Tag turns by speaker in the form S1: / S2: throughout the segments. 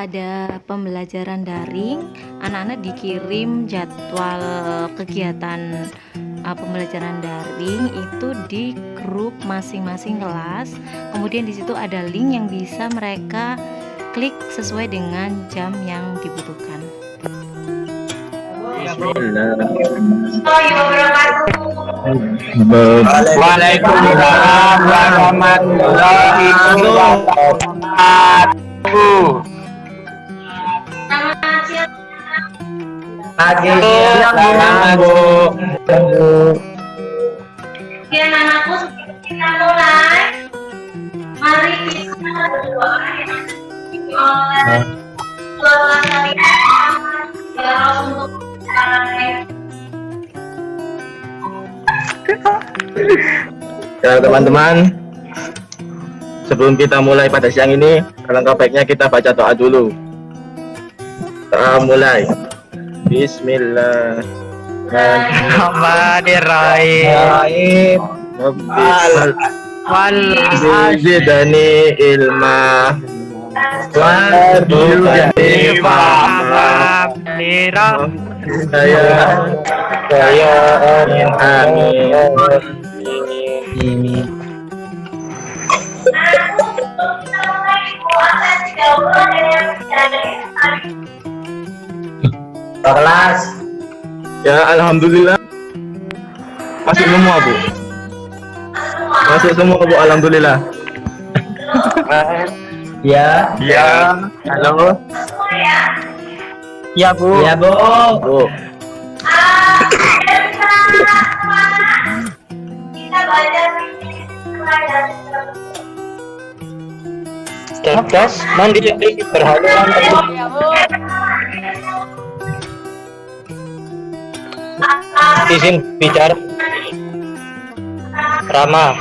S1: pada pembelajaran daring, anak-anak dikirim jadwal kegiatan pembelajaran daring itu di grup masing-masing kelas. Kemudian di situ ada link yang bisa mereka klik sesuai dengan jam yang dibutuhkan.
S2: Waalaikumsalam warahmatullahi wabarakatuh. Pagi, selamat Bu.
S3: Sekian anakku, kita mulai. Mari kita berdoa oleh doa kalian ya untuk
S2: Ya teman-teman, sebelum kita mulai pada siang ini, alangkah baiknya kita baca doa dulu. Doa mulai. Bismillahirrahmanirrahim. Zidani ilma warzuqni fahma saya amin. Kelas. Ya, alhamdulillah. Masuk semua, Bu. Masuk semua, Bu. Alhamdulillah. Ya. Ya. Halo. Ya, Bu. Ya, Bu. Bu.
S3: kita belajar
S2: Cerdas, mandiri, berhaluan. Izin bicara. Rama.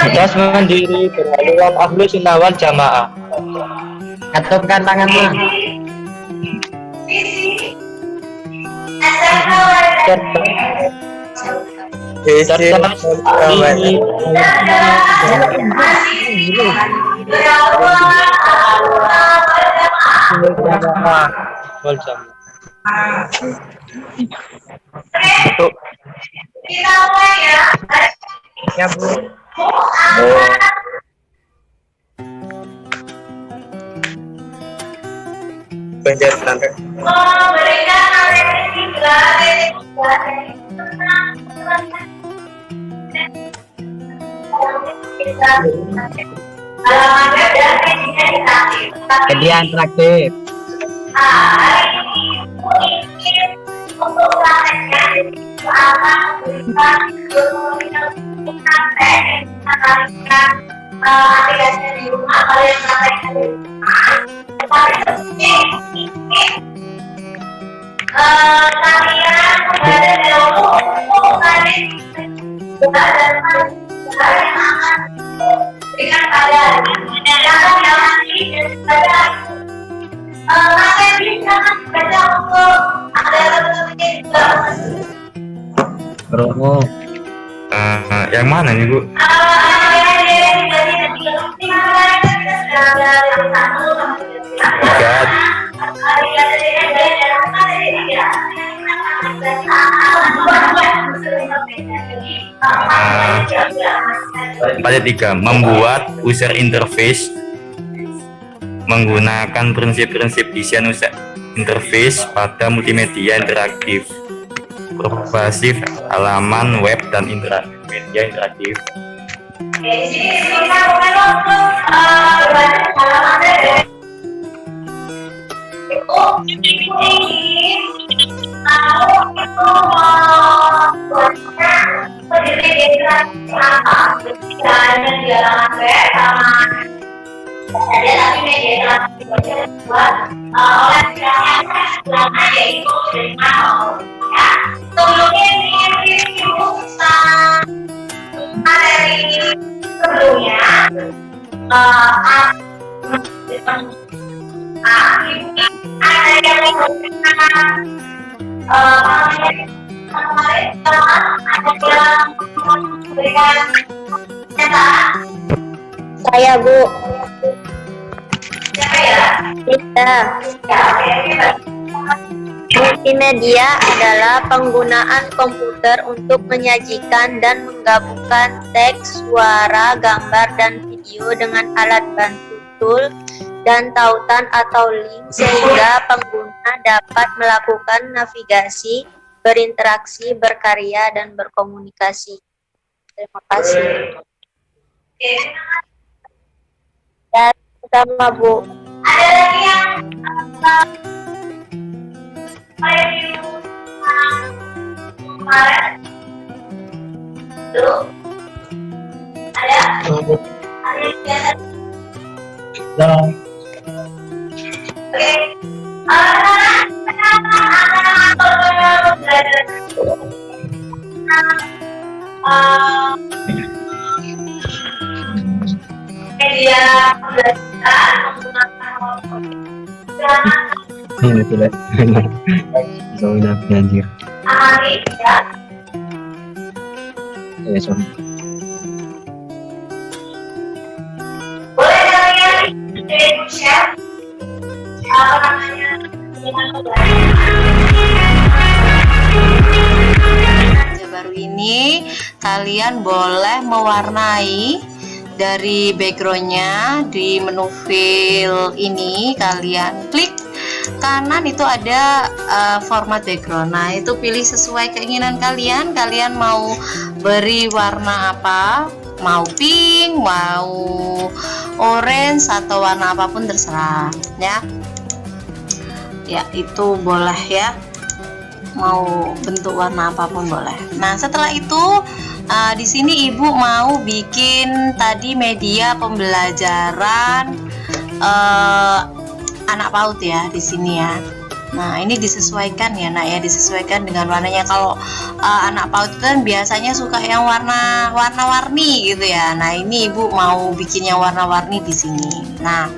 S2: Cerdas, mandiri, berhaluan, ahlu sunnah wal jamaah. Atupkan tanganmu. Ya, Bu. Penjelasan.
S3: Memberikan
S2: Media interaktif.
S3: untuk prakteknya akan aplikasi di rumah kalian praktekkan di rumah. Kalian berada di rumah kalian berada kalian akan berikan pada yang pada kalian bisa baca untuk ada
S2: Romo. Yang mana nih, Bu? Tiga. Pada 3, membuat user interface menggunakan prinsip-prinsip desain user interface pada multimedia interaktif, pervasif, halaman web dan media interaktif.
S4: Saya, Bu.
S3: Siapa ya?
S4: Kita. Multimedia adalah penggunaan komputer untuk menyajikan dan menggabungkan teks, suara, gambar, dan video dengan alat bantu tool dan tautan atau link sehingga pengguna dapat melakukan navigasi, berinteraksi, berkarya, dan berkomunikasi. Terima kasih. Dan sama, Bu.
S3: Ada lagi yang kemarin? Tuh. Ada? Ada yang biasa? Oke. Media belajar menggunakan
S2: Ini tuh lihat. Bisa udah anjir.
S3: amali ya.
S2: Ya sorry.
S3: Boleh kalian share apa namanya dengan
S1: Kerja baru ini kalian boleh mewarnai dari backgroundnya di menu fill ini. Kalian klik kanan itu ada format background. Nah itu pilih sesuai keinginan kalian. Kalian mau beri warna apa, mau pink, mau orange atau warna apapun terserah ya. Ya itu boleh ya, mau bentuk warna apapun boleh. Nah setelah itu di sini ibu mau bikin tadi media pembelajaran anak PAUD ya di sini ya. Nah ini disesuaikan ya nak ya, disesuaikan dengan warnanya. Kalau anak PAUD kan biasanya suka yang warna-warni gitu ya. Nah ini ibu mau bikin yang warna-warni di sini. Nah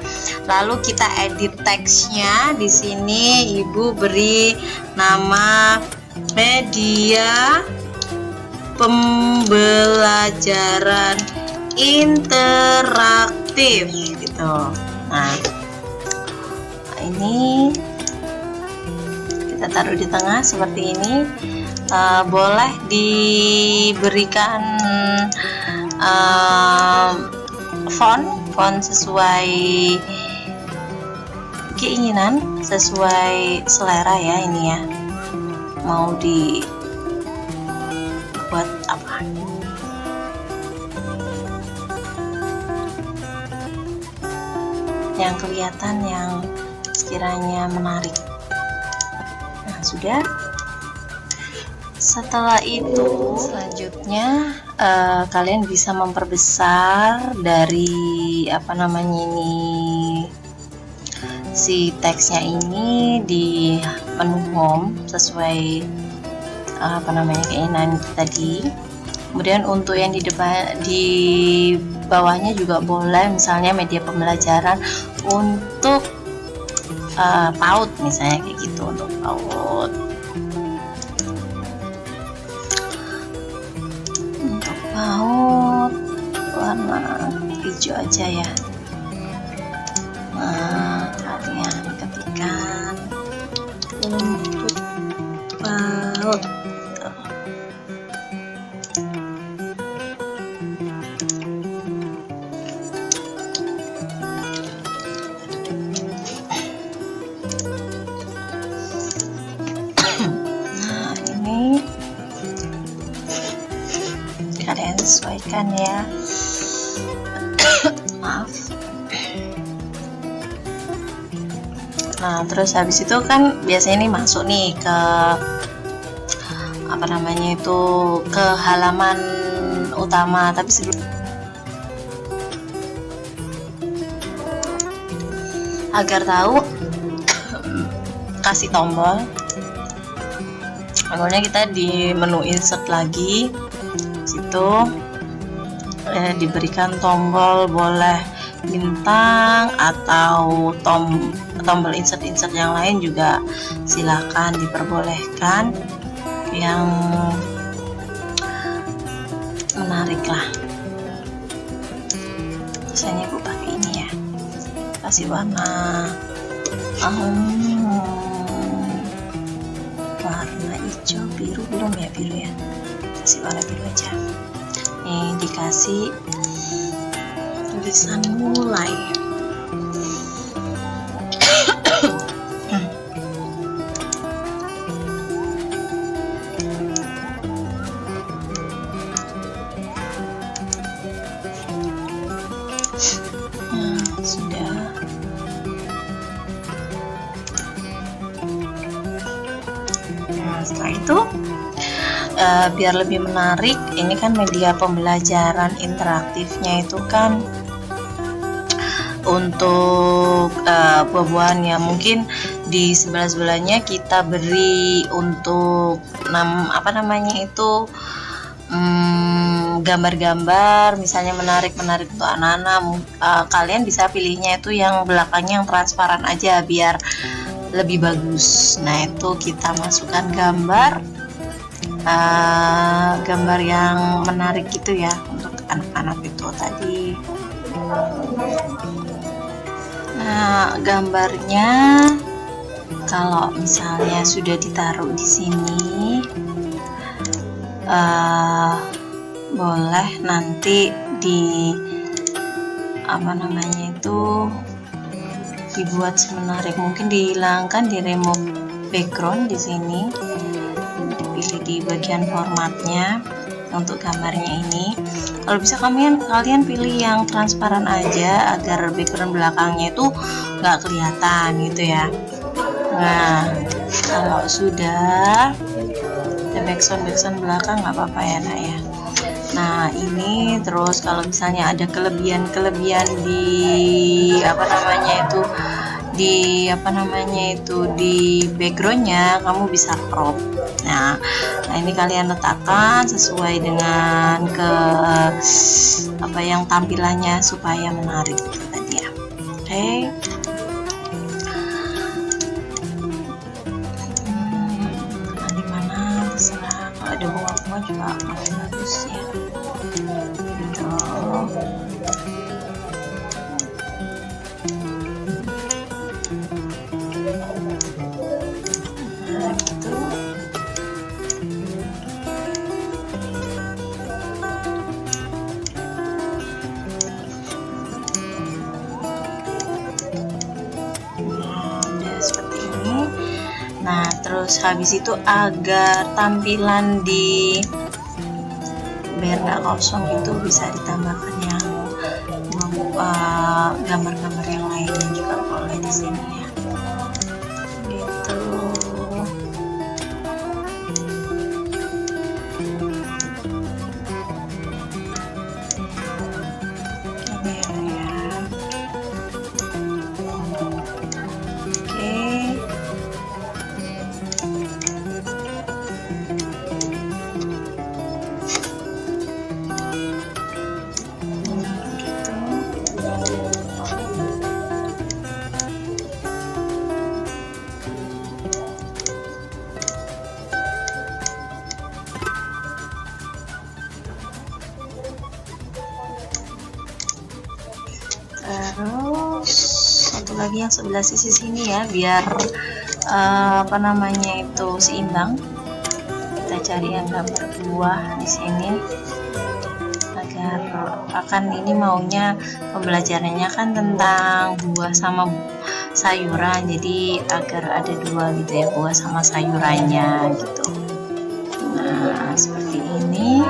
S1: lalu kita edit teksnya. Di sini ibu beri nama media pembelajaran interaktif gitu. Nah ini kita taruh di tengah seperti ini. Boleh diberikan font sesuai keinginan, sesuai selera ya. Ini ya mau dibuat apa. Yang kelihatan, yang sekiranya menarik. Nah sudah. Setelah itu selanjutnya kalian bisa memperbesar dari apa namanya ini, si teksnya ini di menu home sesuai apa namanya keinginan tadi. Kemudian untuk yang di depan, di bawahnya juga boleh, misalnya media pembelajaran untuk PAUD misalnya kayak gitu, untuk PAUD. Untuk PAUD warna hijau aja ya. Nah kalian ketikkan untuk PAUD. Kalian sesuaikan ya. Maaf. Nah terus habis itu kan biasanya ini masuk nih ke apa namanya itu, ke halaman utama. Tapi sebelum, agar tahu, kasih tombolnya kita di menu insert lagi. Situ diberikan tombol, boleh bintang atau tombol insert yang lain juga silakan diperbolehkan, yang menarik lah.
S5: kasih warna warna hijau, biru belum ya, biru ya, kasih warna biru aja. Nih dikasih tulisan mulai. Sudah. Nah, setelah itu biar lebih menarik, ini kan media pembelajaran interaktifnya itu kan untuk buah-buahan ya, mungkin di sebelah-sebelahnya kita beri untuk apa namanya itu gambar-gambar, misalnya menarik untuk anak-anak. Kalian bisa pilihnya itu yang belakangnya yang transparan aja biar lebih bagus. Nah, itu kita masukkan gambar yang menarik gitu ya untuk anak-anak itu tadi. Nah, gambarnya kalau misalnya sudah ditaruh di sini, boleh nanti di apa namanya itu dibuat semenarik, mungkin dihilangkan, di remove background di sini, dipilih di bagian formatnya untuk gambarnya ini. Kalau bisa kalian pilih yang transparan aja agar background belakangnya itu nggak kelihatan gitu ya. Nah, kalau sudah ada background belakang nggak apa-apa ya nak ya. Nah, ini terus kalau misalnya ada kelebihan di di backgroundnya, kamu bisa crop. Nah, ini kalian letakkan sesuai dengan yang tampilannya supaya menarik gitu tadi ya. Oke. Di mana terserah, kalau ada bunga-bunga juga lebih bagus ya. Gitu. Nah, gitu. Nah, terus habis itu agar tampilan di biar nggak kosong itu bisa ditambahkan yang gambar-gambar yang lainnya juga boleh di sini ya. Gitu. Ini ya. Oke. Terus satu lagi yang sebelah sisi sini ya, biar seimbang. Kita cari yang gambar buah di sini agar ini maunya pembelajarannya kan tentang buah sama sayuran, jadi agar ada dua gitu ya, buah sama sayurannya gitu. Nah, seperti ini.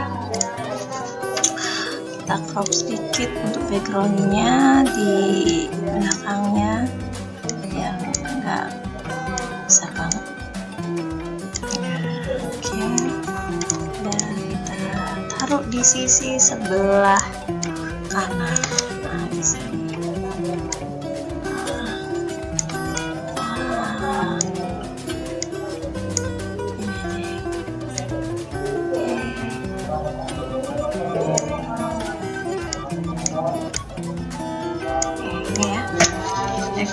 S5: Kita crop sedikit untuk backgroundnya di belakangnya yang enggak besar banget. Oke. Dan kita taruh di sisi sebelah kanan. Nah, di sini.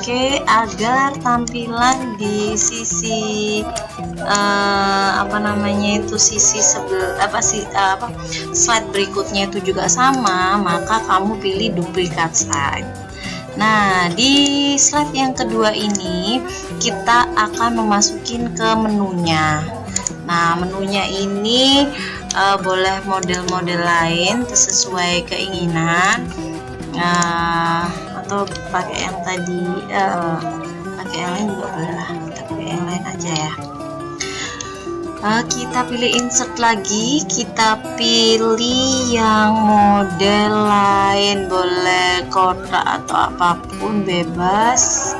S5: Oke, agar tampilan di sisi slide berikutnya itu juga sama, maka kamu pilih duplicate slide. Nah, di slide yang kedua ini kita akan memasukin ke menunya. Nah, menunya ini boleh model-model lain sesuai keinginan, atau pakai yang tadi, pakai yang lain juga boleh lah, kita pakai yang lain aja ya. Kita pilih insert lagi, kita pilih yang model lain, boleh kotak atau apapun, bebas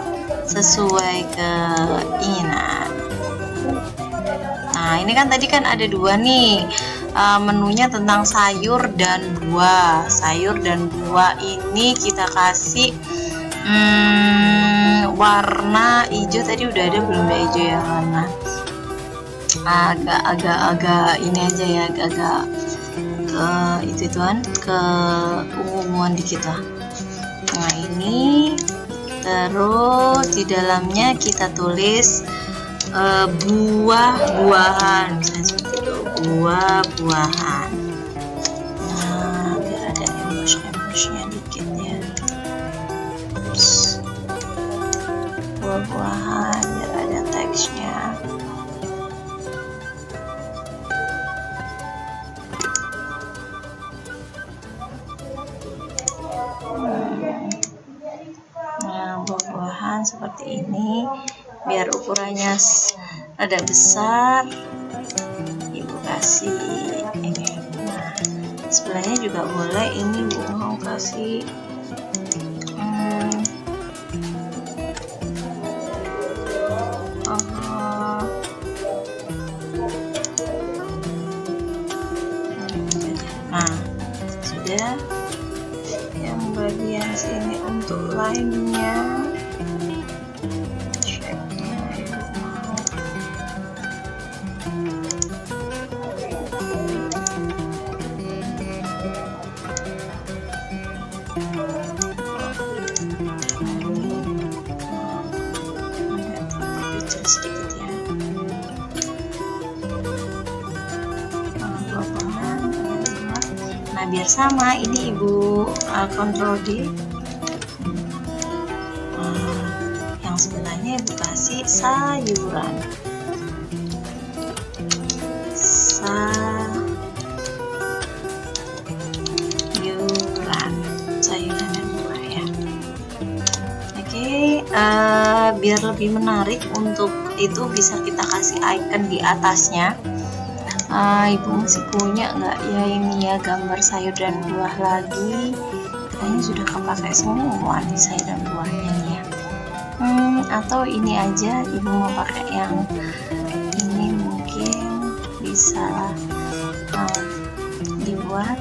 S5: sesuai keinginan. Nah, ini kan tadi kan ada dua nih, menunya tentang sayur dan buah. Sayur dan buah ini kita kasih warna hijau. Tadi udah ada belum ya hijau ya, warna agak ini aja ya, agak ke ituan, ke unguan dikit lah. Nah, ini terus di dalamnya kita tulis buah-buahan, misalnya seperti itu, buah-buahan. Nah, biar ada emoji-nya dikit ya. Terus, buah-buahan, biar ada teksnya. Nah, buah-buahan seperti ini, biar ukurannya ada besar, ibu kasih ini. Nah, sebelahnya juga boleh, ini ibu mau kasih nah, sudah. Yang bagian sini untuk lainnya, shape-nya ibu mau. Kecil sedikit ya. Nah, biar sama, ini ibu kontrol D. Yang sebelahnya ibu kasih sayuran. Sayuran dan buah ya. Oke, biar lebih menarik, untuk itu bisa kita kasih icon di atasnya. Ibu masih punya nggak ya ini ya, gambar sayur dan buah lagi? Kayaknya sudah kepakai semua nih sayur dan buahnya nih ya. Atau ini aja, ibu mau pakai yang ini, mungkin bisa dibuat.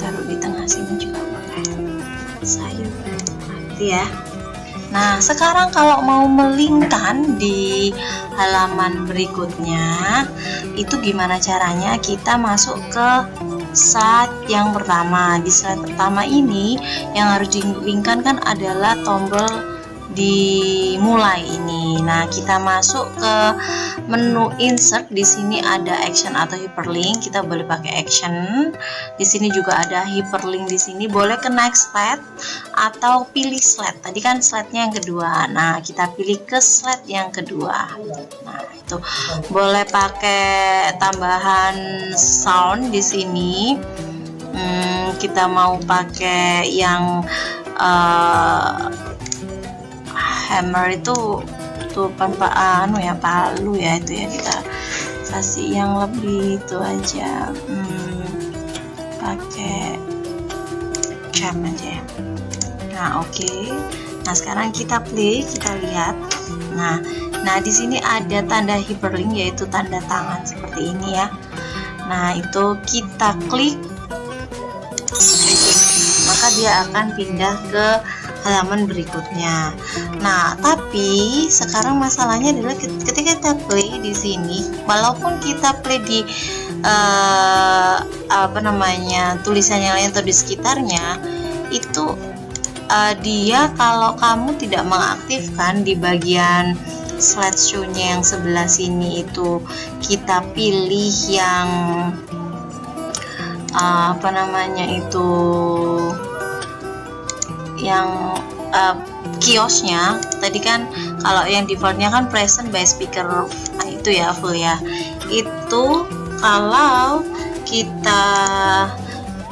S5: Taruh di tengah sini juga boleh, sayur ya. Nah, sekarang kalau mau melingkan di halaman berikutnya, itu gimana caranya? Kita masuk ke slide yang pertama. Di slide pertama ini yang harus dilingkan kan adalah tombol dimulai ini. Nah, kita masuk ke menu insert. Di sini ada action atau hyperlink, kita boleh pakai action. Di sini juga ada hyperlink, di sini boleh ke next slide atau pilih slide. Tadi kan slide-nya yang kedua. Nah, kita pilih ke slide yang kedua. Nah, itu boleh pakai tambahan sound di sini. Kita mau pakai yang hammer itu tuh anu ya, palu ya, itu ya, kita kasih yang lebih itu aja, pakai jam aja ya. Nah, oke. Nah, sekarang kita play, kita lihat. Nah di sini ada tanda hyperlink, yaitu tanda tangan seperti ini ya. Nah, itu kita klik, maka dia akan pindah ke halaman berikutnya. Nah, tapi sekarang masalahnya adalah ketika kita play di sini, walaupun kita play di tulisan yang lain atau di sekitarnya, itu dia kalau kamu tidak mengaktifkan di bagian slideshow-nya yang sebelah sini itu, kita pilih yang yang kiosnya tadi kan, kalau yang defaultnya kan present by speaker, nah itu ya full ya. Itu kalau kita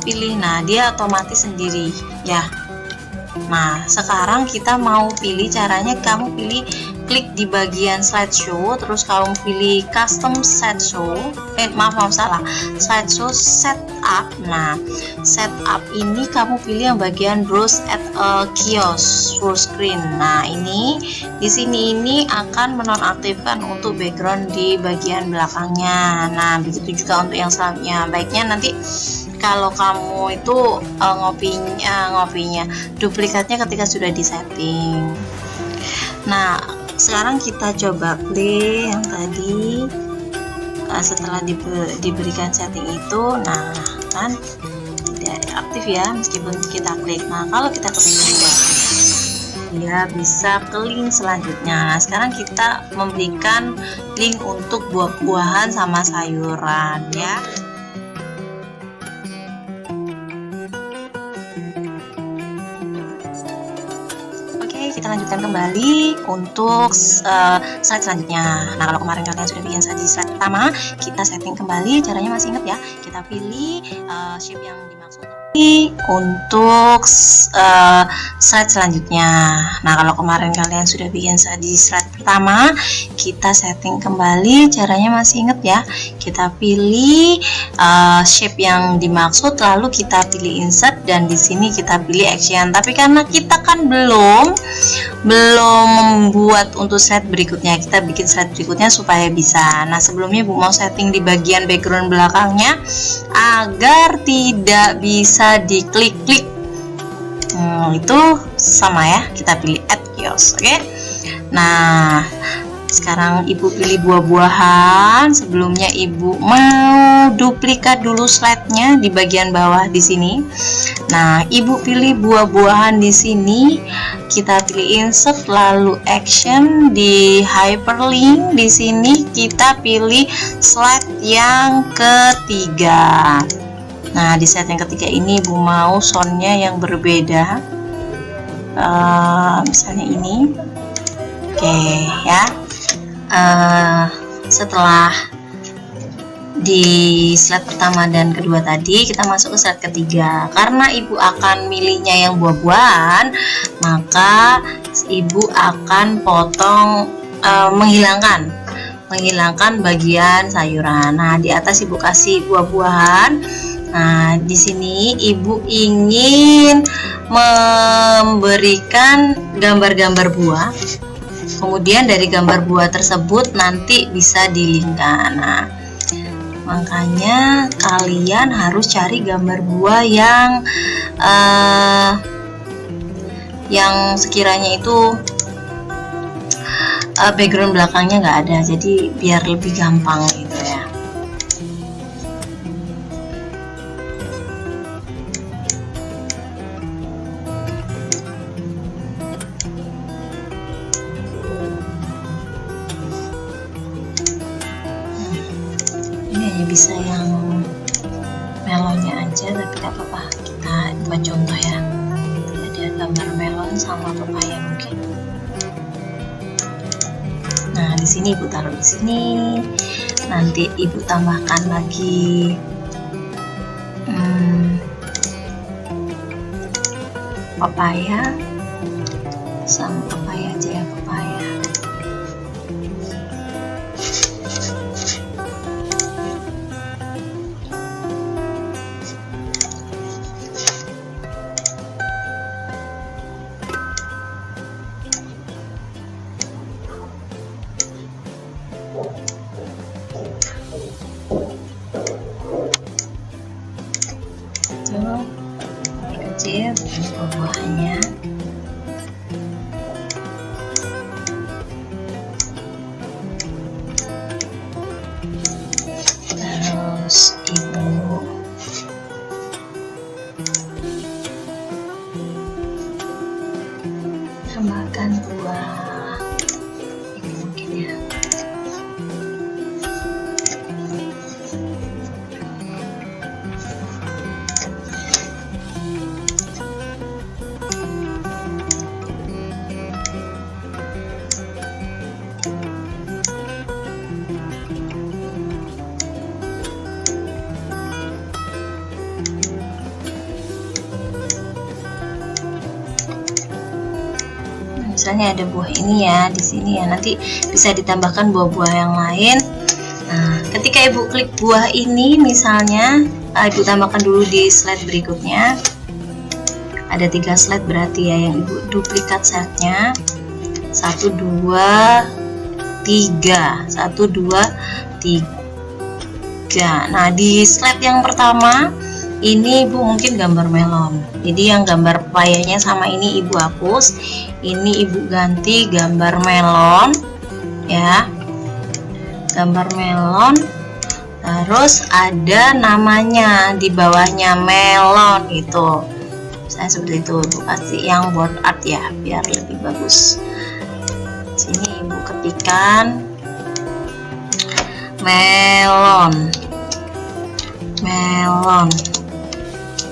S5: pilih, nah dia otomatis sendiri ya. Nah sekarang kita mau pilih caranya, kamu pilih klik di bagian slideshow, terus kamu pilih custom slideshow, slideshow setup. Nah setup ini kamu pilih yang bagian browse at a kiosk full screen. Nah ini di sini ini akan menonaktifkan untuk background di bagian belakangnya. Nah begitu juga untuk yang selanjutnya. Baiknya nanti kalau kamu itu ngopinya duplikatnya ketika sudah disetting. Nah sekarang kita coba play yang tadi. Setelah diberikan setting itu, nah kan tidak aktif ya meskipun kita klik. Nah kalau kita klik dia bisa ke link selanjutnya. Nah sekarang kita memberikan link untuk buah-buahan sama sayuran ya. Kita lanjutkan kembali untuk slide selanjutnya. Nah kalau kemarin kalian sudah bikin di slide pertama, kita setting kembali. Caranya masih ingat ya, kita pilih shape yang dimaksud untuk slide selanjutnya. Nah kalau kemarin kalian sudah bikin di slide pertama, kita setting kembali. Caranya masih ingat ya, kita pilih shape yang dimaksud, lalu kita pilih insert, dan di sini kita pilih action. Tapi karena kita kan belum membuat untuk slide berikutnya, kita bikin slide berikutnya supaya bisa. Nah sebelumnya Bu mau setting di bagian background belakangnya agar tidak bisa diklik-klik. Itu sama ya, kita pilih add kiosk. Oke. Nah sekarang Ibu pilih buah-buahan. Sebelumnya Ibu mau duplikat dulu slide-nya di bagian bawah di sini. Nah, Ibu pilih buah-buahan di sini. Kita pilih insert, lalu action di hyperlink. Di sini kita pilih slide yang ketiga. Nah, di slide yang ketiga ini Ibu mau sound-nya yang berbeda. Misalnya ini. Oke, ya. Setelah di slide pertama dan kedua tadi, kita masuk ke slide ketiga. Karena Ibu akan milihnya yang buah-buahan, maka Ibu akan potong menghilangkan bagian sayuran. Nah di atas Ibu kasih buah-buahan. Nah di sini Ibu ingin memberikan gambar-gambar buah. Kemudian dari gambar buah tersebut nanti bisa dilingkan. Nah, makanya kalian harus cari gambar buah yang sekiranya itu background belakangnya nggak ada, jadi biar lebih gampang gitu ya. Bisa yang melonnya aja, tapi tidak apa-apa, kita buat contoh ya. Ada gambar melon sama pepaya mungkin. Nah di sini Ibu taruh di sini, nanti Ibu tambahkan lagi pepaya sama pepaya aja ya, pepaya. Kecil buah-buahannya. tambahkan buah ini mungkin ya. Misalnya ada buah ini ya di sini ya, nanti bisa ditambahkan buah-buah yang lain. Nah, ketika ibu klik buah ini misalnya, ibu tambahkan dulu di slide berikutnya. Ada 3 slide berarti ya yang ibu duplikat slide-nya. 1, 2, 3. 1, 2, 3. Nah, di slide yang pertama ini ibu mungkin gambar melon, jadi yang gambar pepayanya sama ini ibu hapus, ini ibu ganti gambar melon ya, gambar melon, terus ada namanya di bawahnya melon itu, saya seperti itu, ibu kasih yang board art ya biar lebih bagus. Sini ibu ketikkan melon, melon,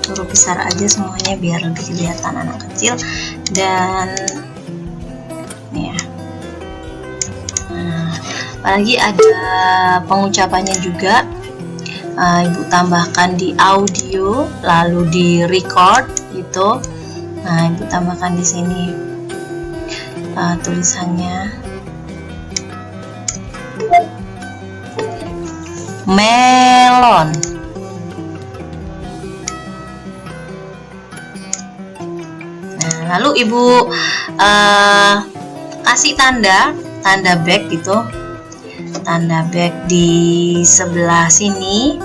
S5: huruf besar aja semuanya biar lebih kelihatan anak kecil. Dan ya, nah, apalagi ada pengucapannya juga, ibu tambahkan di audio lalu di record gitu. Nah, ibu tambahkan di sini tulisannya melon. Lalu ibu kasih tanda back gitu, tanda back di sebelah sini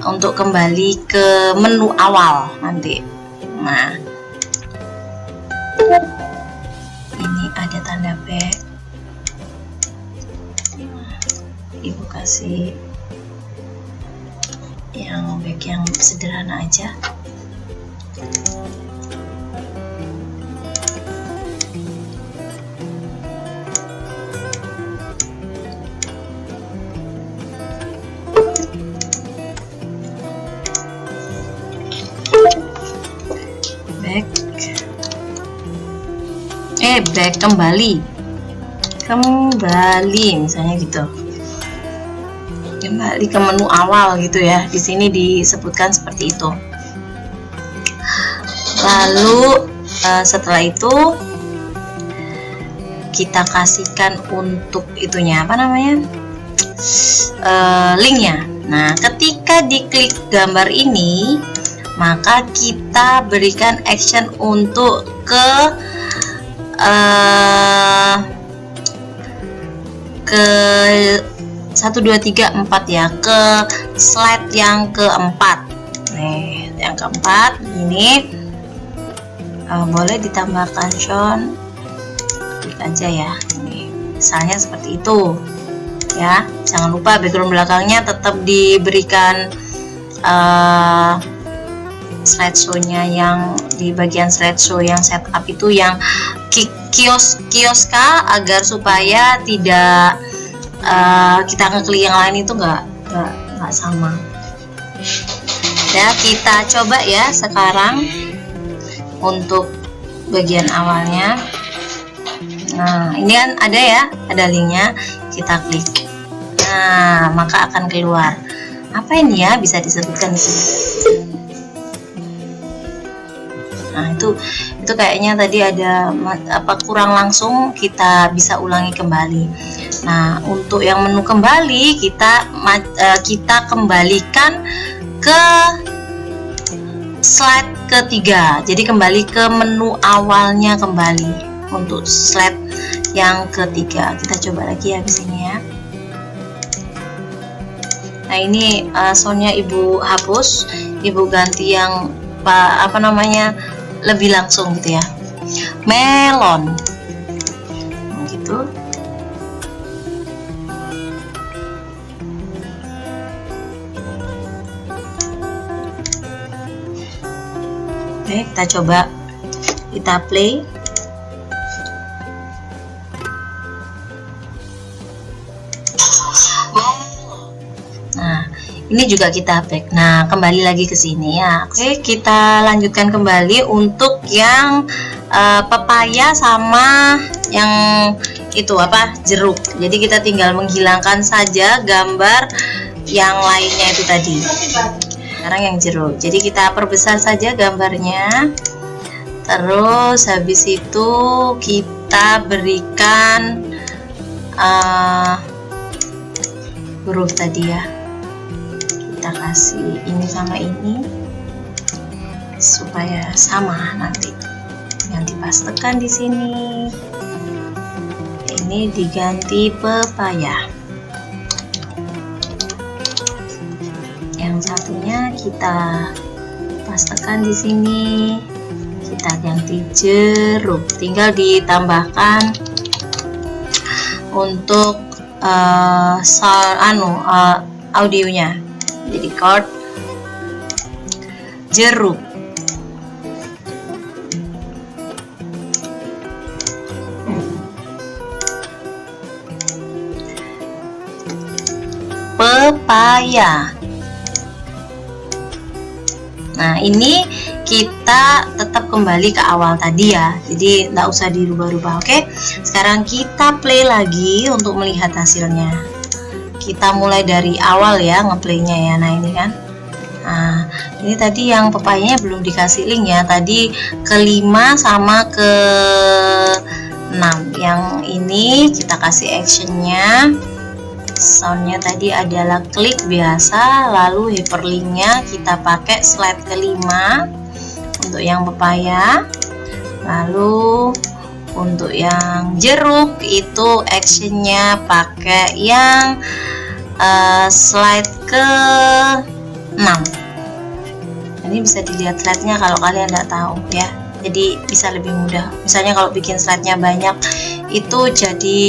S5: untuk kembali ke menu awal nanti. Nah, ini ada tanda back, ibu kasih yang back yang sederhana aja. Back kembali misalnya gitu, kembali ke menu awal gitu ya, di sini disebutkan seperti itu. Lalu setelah itu kita kasihkan untuk itunya apa namanya, linknya. Nah, ketika diklik gambar ini maka kita berikan action untuk ke 1, 2, 3, 4 ya, ke slide yang keempat. Nih, yang keempat ini boleh ditambahkan sound, klik aja ya. Ini misalnya seperti itu ya. Jangan lupa background belakangnya tetap diberikan slideshow-nya, yang di bagian slideshow yang setup itu yang kioska, agar supaya tidak kita ngeklik yang lain itu nggak sama ya. Kita coba ya sekarang untuk bagian awalnya. Nah, ini kan ada ya, ada linknya, kita klik. Nah, maka akan keluar apa ini ya, bisa disebutkan di sini. Nah, itu kayaknya tadi ada apa kurang langsung, kita bisa ulangi kembali. Nah, untuk yang menu kembali kita kembalikan ke slide ketiga. Jadi kembali ke menu awalnya kembali untuk slide yang ketiga. Kita coba lagi ya di sini ya. Nah, ini soundnya ibu hapus, ibu ganti yang apa namanya, lebih langsung gitu ya, melon gitu. Oke, kita coba, kita play. Ini juga kita back. Nah, kembali lagi ke sini ya. Oke, kita lanjutkan kembali untuk yang pepaya sama yang itu apa, jeruk. Jadi kita tinggal menghilangkan saja gambar yang lainnya itu tadi. Sekarang yang jeruk. Jadi kita perbesar saja gambarnya. Terus habis itu kita berikan huruf tadi ya. Kita kasih ini sama ini supaya sama nanti. Yang dipastekan di sini. Ini diganti pepaya. Yang satunya kita pastekan di sini. Kita ganti jeruk. Tinggal ditambahkan untuk audionya. Jadi chord jeruk. Pepaya. Nah, ini kita tetap kembali ke awal tadi ya, jadi nggak usah dirubah-rubah. Oke, sekarang kita play lagi untuk melihat hasilnya. Kita mulai dari awal ya ngeplaynya ya. Nah, ini kan, nah ini tadi yang pepayanya belum dikasih link ya, tadi ke-5 sama ke-6. Yang ini kita kasih actionnya. Soundnya tadi adalah klik biasa, lalu hyperlinknya kita pakai slide ke-5 untuk yang pepaya. Lalu untuk yang jeruk itu actionnya pakai yang slide ke-6. Ini bisa dilihat slide-nya kalau kalian tidak tahu ya, jadi bisa lebih mudah. Misalnya kalau bikin slide-nya banyak itu jadi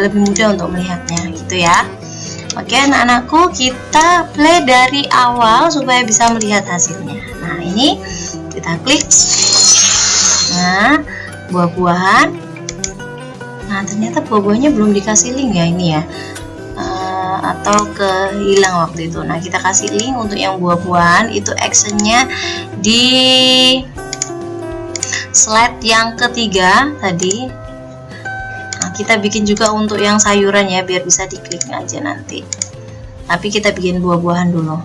S5: lebih mudah untuk melihatnya gitu ya. Oke anak-anakku, kita play dari awal supaya bisa melihat hasilnya. Nah, ini kita klik. Nah, buah-buahan. Nah, ternyata buah-buahnya belum dikasih link ya ini ya, atau kehilang waktu itu. Nah, kita kasih link untuk yang buah-buahan, itu actionnya di slide yang ketiga tadi. Nah, kita bikin juga untuk yang sayuran ya, biar bisa diklik aja nanti. Tapi kita bikin buah-buahan dulu.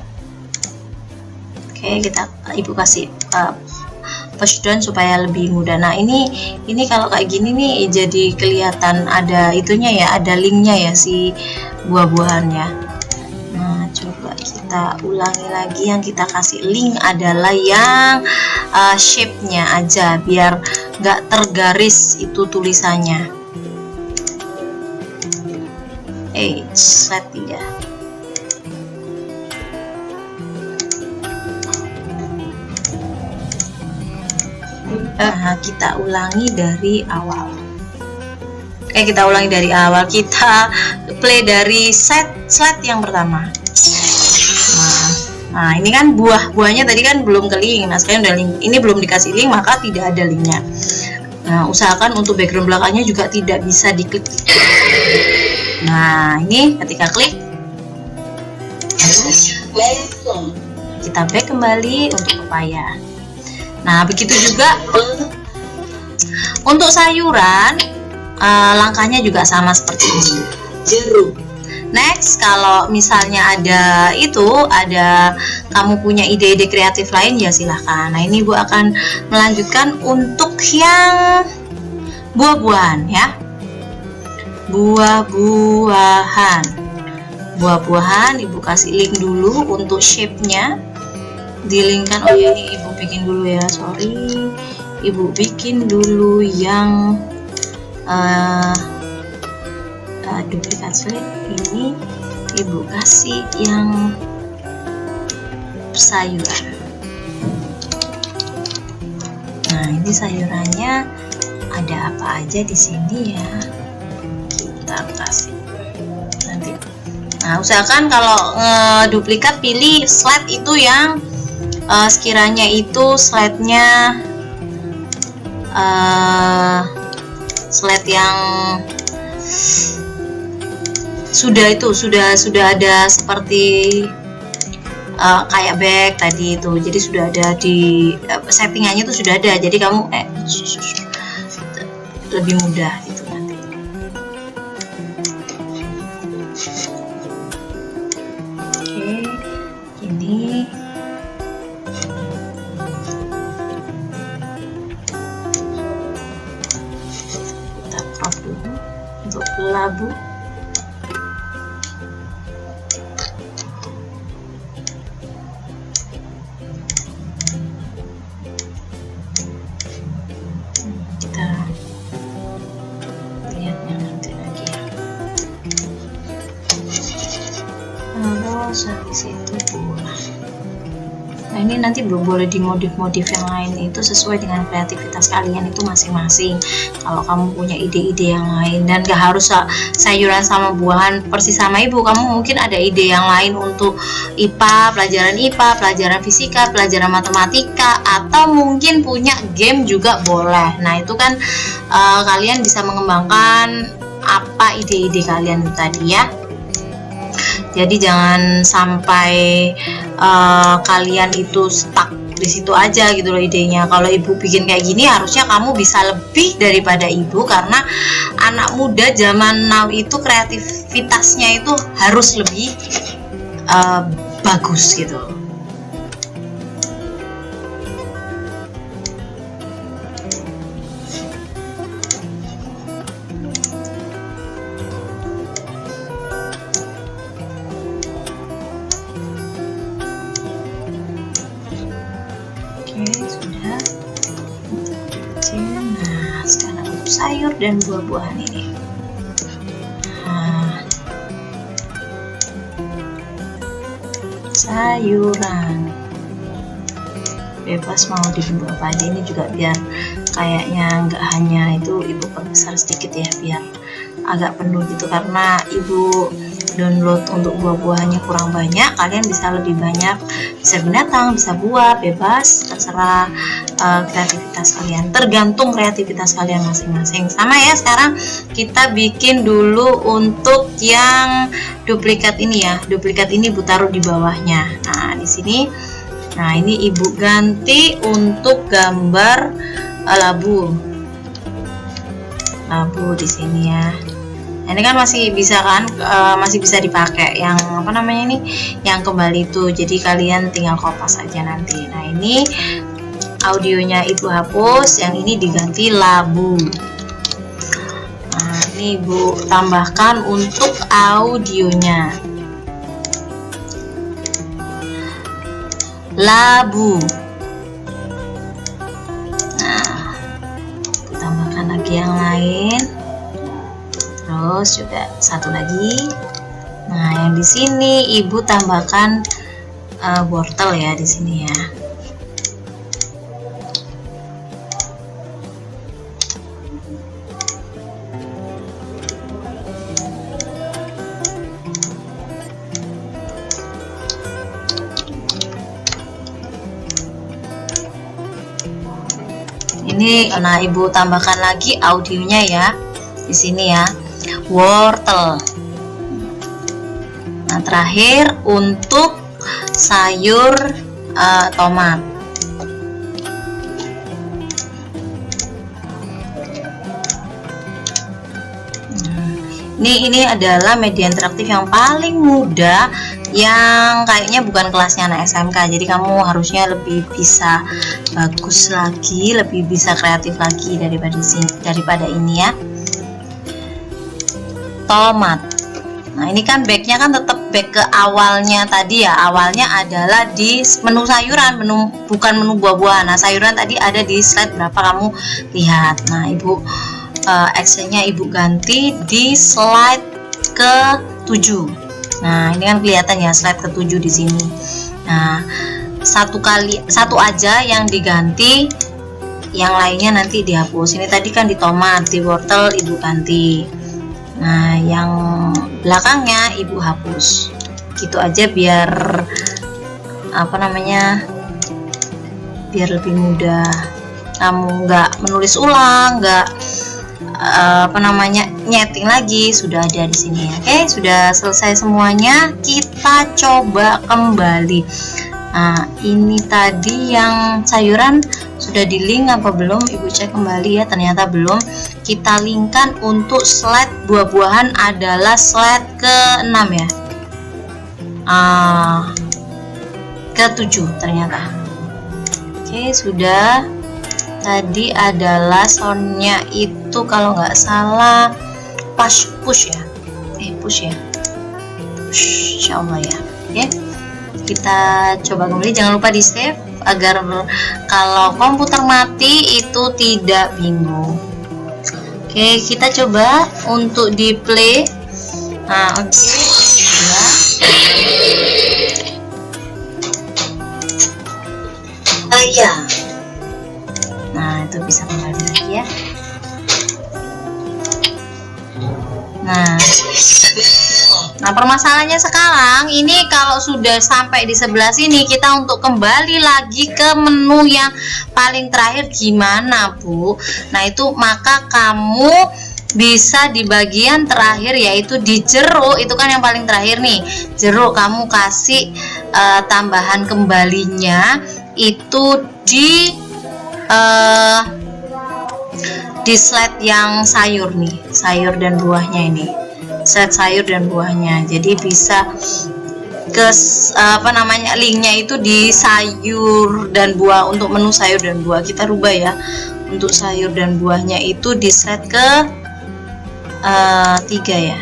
S5: Oke, ibu kasih push down supaya lebih mudah. Nah, ini kalau kayak gini nih jadi kelihatan ada itunya ya, ada linknya ya si buah-buahannya. Nah, coba kita ulangi lagi. Yang kita kasih link adalah yang shape-nya aja, biar nggak tergaris itu tulisannya. Slide 3. Nah, kita ulangi dari awal. Kita ulangi dari awal. Kita play dari slide yang pertama. Nah, ini kan buahnya tadi kan belum ke link. Nah, sekarang udah link. Ini belum dikasih link, maka tidak ada linknya. Nah, usahakan untuk background belakangnya juga tidak bisa diklik. Nah, ini ketika klik, kita back kembali untuk pepaya. Nah, begitu juga untuk sayuran, langkahnya juga sama seperti ini. Jeruk. Next, kalau misalnya ada kamu punya ide-ide kreatif lain ya silahkan. Nah, ini Ibu akan melanjutkan untuk yang buah-buahan ya. Buah-buahan Ibu kasih link dulu untuk shape-nya. Dilingkan, oh ya, ini Ibu bikin dulu ya, sorry. Ibu bikin dulu yang duplikat slide. Ini Ibu kasih yang sayuran. Nah, ini sayurannya ada apa aja di sini ya, kita kasih nanti. Nah, usahakan kalau duplikat pilih slide itu yang sekiranya itu slide-nya slide yang sudah ada seperti kayak bag tadi itu, jadi sudah ada di settingannya itu sudah ada, jadi kamu lebih mudah gitu nanti. Oke, ini kita crop dulu untuk labu. Kita lihatnya nanti lagi ya. Terus habis itu bola. Nah ini nanti boleh dimodif-modif yang lain, itu sesuai dengan kreativitas kalian itu masing-masing. Kalau kamu punya ide-ide yang lain dan gak harus sayuran sama buahan persis sama ibu, kamu mungkin ada ide yang lain untuk IPA, pelajaran fisika, pelajaran matematika, atau mungkin punya game juga boleh. Nah itu kan kalian bisa mengembangkan apa ide-ide kalian itu tadi ya. Jadi jangan sampai kalian itu stuck di situ aja gitu loh idenya. Kalau ibu bikin kayak gini, harusnya kamu bisa lebih daripada ibu, karena anak muda zaman now itu kreativitasnya itu harus lebih bagus gitu. Sudah. Nah, sekarang untuk sayur dan buah-buahan ini. Nah, sayuran bebas mau dibentuk apa aja, ini juga biar kayaknya nggak hanya itu ibu perbesar sedikit ya, biar agak penuh gitu, karena ibu download untuk buah-buahannya kurang banyak. Kalian bisa lebih banyak, bisa binatang, bisa buah, bebas, terserah kreativitas kalian, tergantung kreativitas kalian masing-masing. Sama ya, sekarang kita bikin dulu untuk yang duplikat ini ya. Duplikat ini ibu taruh di bawahnya. Nah di sini, nah ini ibu ganti untuk gambar labu di sini ya. Nah, ini kan masih bisa kan, masih bisa dipakai yang apa namanya ini, yang kembali itu. Jadi kalian tinggal kopas aja nanti. Nah ini audionya ibu hapus, yang ini diganti labu. Nah ini ibu tambahkan untuk audionya labu. Nah tambahkan lagi yang lain. Terus juga satu lagi. Nah, yang di sini ibu tambahkan wortel ya di sini ya. Ini, nah ibu tambahkan lagi audionya ya di sini ya. Wortel. Nah terakhir untuk sayur tomat. Ini adalah media interaktif yang paling mudah, yang kayaknya bukan kelasnya anak SMK. Jadi kamu harusnya lebih bisa bagus lagi, lebih bisa kreatif lagi daripada ini ya. Tomat. Nah ini kan backnya kan tetap back ke awalnya tadi ya. Awalnya adalah di menu sayuran, bukan menu buah-buahan. Nah sayuran tadi ada di slide berapa kamu lihat. Nah ibu actionnya ibu ganti di slide ke 7. Nah ini kan kelihatan ya slide ke 7 di sini. Nah satu aja yang diganti, yang lainnya nanti dihapus. Ini tadi kan di tomat, di wortel ibu ganti. Nah yang belakangnya ibu hapus. Gitu aja biar apa namanya, biar lebih mudah. Kamu nggak menulis ulang, nggak apa namanya, nyeting lagi, sudah ada di sini. Oke, sudah selesai semuanya. Kita coba kembali. Nah, ini tadi yang sayuran sudah di link apa belum? Ibu cek kembali ya, ternyata belum. Kita linkkan untuk slide buah-buahan adalah slide ke-6 ya. Ke-7 ternyata. Oke, sudah. Tadi adalah soundnya itu kalau nggak salah push ya. Push ya. Push, insya Allah ya. Oke. Kita coba kembali, jangan lupa di save agar kalau komputer mati itu tidak bingung. Oke, kita coba untuk di play. Nah, oke. Ya. Nah, itu bisa kembali lagi ya. Nah, permasalahannya sekarang ini kalau sudah sampai di sebelah sini, kita untuk kembali lagi ke menu yang paling terakhir gimana, Bu? Nah, itu maka kamu bisa di bagian terakhir, yaitu di jeruk. Itu kan yang paling terakhir nih, jeruk. Kamu kasih tambahan kembalinya itu di slide yang sayur nih, sayur dan buahnya ini, slide sayur dan buahnya. Jadi bisa ke linknya itu di sayur dan buah. Untuk menu sayur dan buah kita rubah ya, untuk sayur dan buahnya itu di slide ke 3 ya,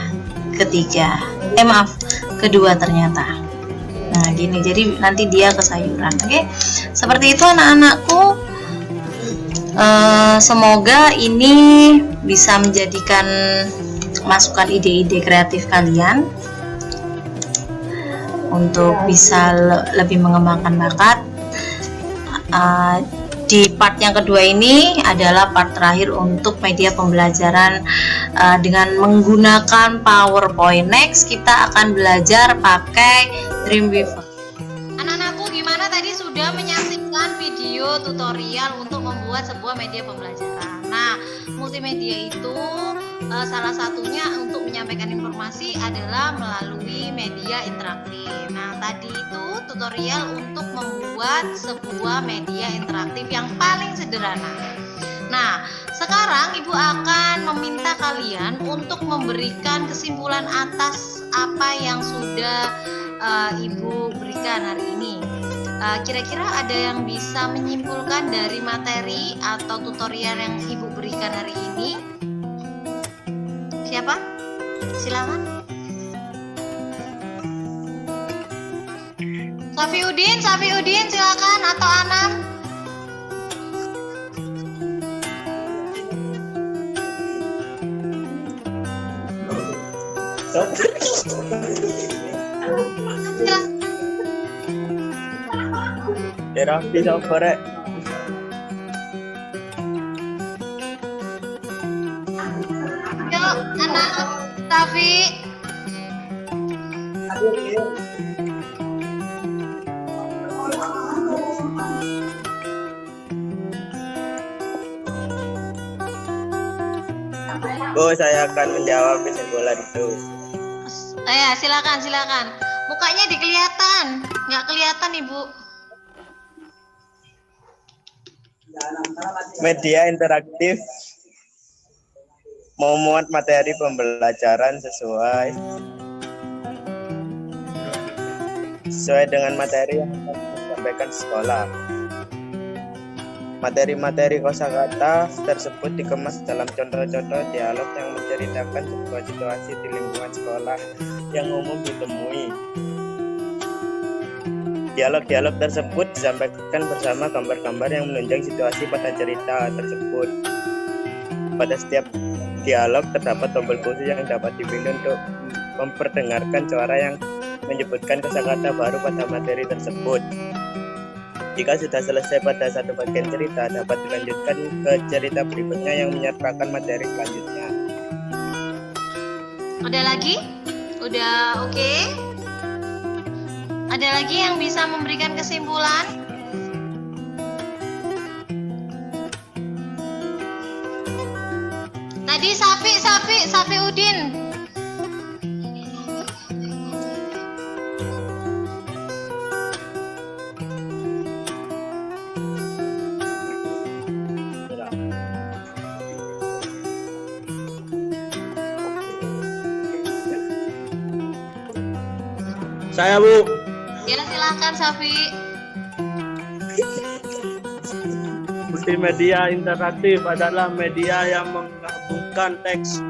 S5: kedua ternyata. Nah, gini, jadi nanti dia ke sayuran. Oke, seperti itu anak-anakku. Semoga ini bisa menjadikan masukan ide-ide kreatif kalian untuk bisa lebih mengembangkan bakat. Di part yang kedua ini adalah part terakhir untuk media pembelajaran dengan menggunakan PowerPoint. Next kita akan belajar pakai Dreamweaver. Anak-anakku, gimana tadi sudah menyaksikan video tutorial untuk membuat sebuah media pembelajaran. Nah, multimedia itu salah satunya untuk menyampaikan informasi adalah melalui media interaktif. Nah, tadi itu tutorial untuk membuat sebuah media interaktif yang paling sederhana. Nah, sekarang Ibu akan meminta kalian untuk memberikan kesimpulan atas apa yang sudah Ibu berikan hari ini. Kira-kira ada yang bisa menyimpulkan dari materi atau tutorial yang Ibu berikan hari ini? Siapa? Silakan. Safiuddin silakan, atau Anam.
S2: Terapi sore.
S5: Yuk, anak Safi.
S2: Bu, saya akan menjawab kesimpulan itu.
S5: Ya, silakan. Mukanya dikelihatan, nggak kelihatan Ibu.
S2: Media interaktif memuat materi pembelajaran sesuai dengan materi yang akan disampaikan sekolah. Materi-materi kosakata tersebut dikemas dalam contoh-contoh dialog yang menceritakan sebuah situasi di lingkungan sekolah yang umum ditemui. Dialog-dialog tersebut disampaikan bersama gambar-gambar yang menunjang situasi pada cerita tersebut. Pada setiap dialog terdapat tombol khusus yang dapat dipilih untuk memperdengarkan suara yang menyebutkan kosakata baru pada materi tersebut. Jika sudah selesai pada satu bagian cerita, dapat dilanjutkan ke cerita berikutnya yang menyertakan materi selanjutnya.
S5: Ada lagi? Udah oke? Ada lagi yang bisa memberikan kesimpulan?
S1: Tadi Safi Udin.
S6: Saya, Bu.
S1: Ya silahkan Safi.
S6: Multimedia interaktif adalah media yang menggabungkan teks,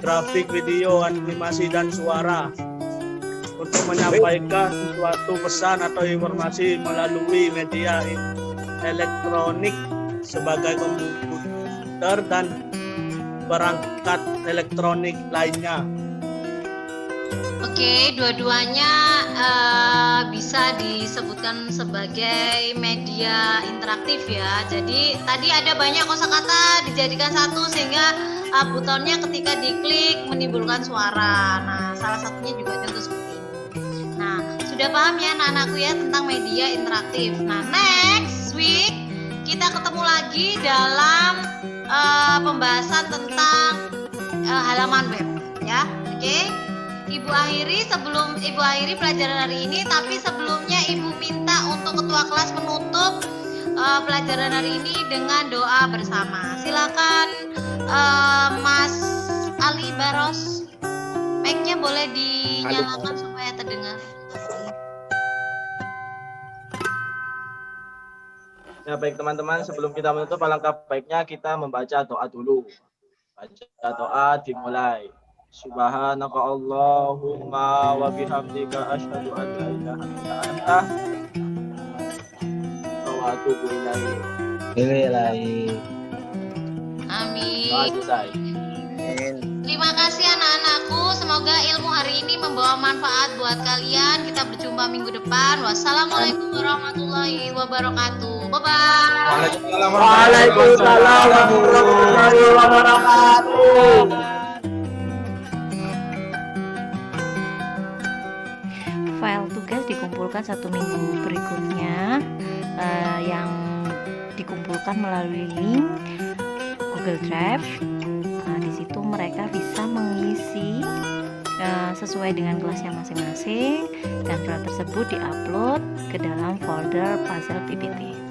S6: grafik, video, animasi, dan suara untuk menyampaikan suatu pesan atau informasi melalui media elektronik sebagai komputer dan perangkat elektronik lainnya.
S1: Oke, dua-duanya bisa disebutkan sebagai media interaktif ya. Jadi tadi ada banyak kosakata dijadikan satu sehingga butonnya ketika diklik menimbulkan suara. Nah, salah satunya juga contoh seperti ini. Nah, sudah paham ya anak-anakku ya tentang media interaktif. Nah, next week kita ketemu lagi dalam pembahasan tentang halaman web ya. Oke. Ibu akhiri pelajaran hari ini, tapi sebelumnya Ibu minta untuk ketua kelas menutup pelajaran hari ini dengan doa bersama. Silakan Mas Ali Baros, mic-nya boleh dinyalakan supaya terdengar.
S6: Ya baik teman-teman, sebelum kita menutup alangkah baiknya kita membaca doa dulu. Baca doa dimulai. Subhanaka Allahumma wa bihamdika asyhadu an la ilaha illa anta wa atubu ilaik.
S1: Amin.
S6: Doa selesai.
S1: Terima kasih anak-anakku. Semoga ilmu hari ini membawa manfaat buat kalian. Kita berjumpa minggu depan. Wassalamualaikum warahmatullahi wabarakatuh. Bye-bye.
S6: Waalaikumsalam warahmatullahi wabarakatuh.
S1: File tugas dikumpulkan 1 minggu berikutnya yang dikumpulkan melalui link Google Drive. Di situ mereka bisa mengisi sesuai dengan kelasnya masing-masing dan file tersebut diupload ke dalam folder puzzle PPT.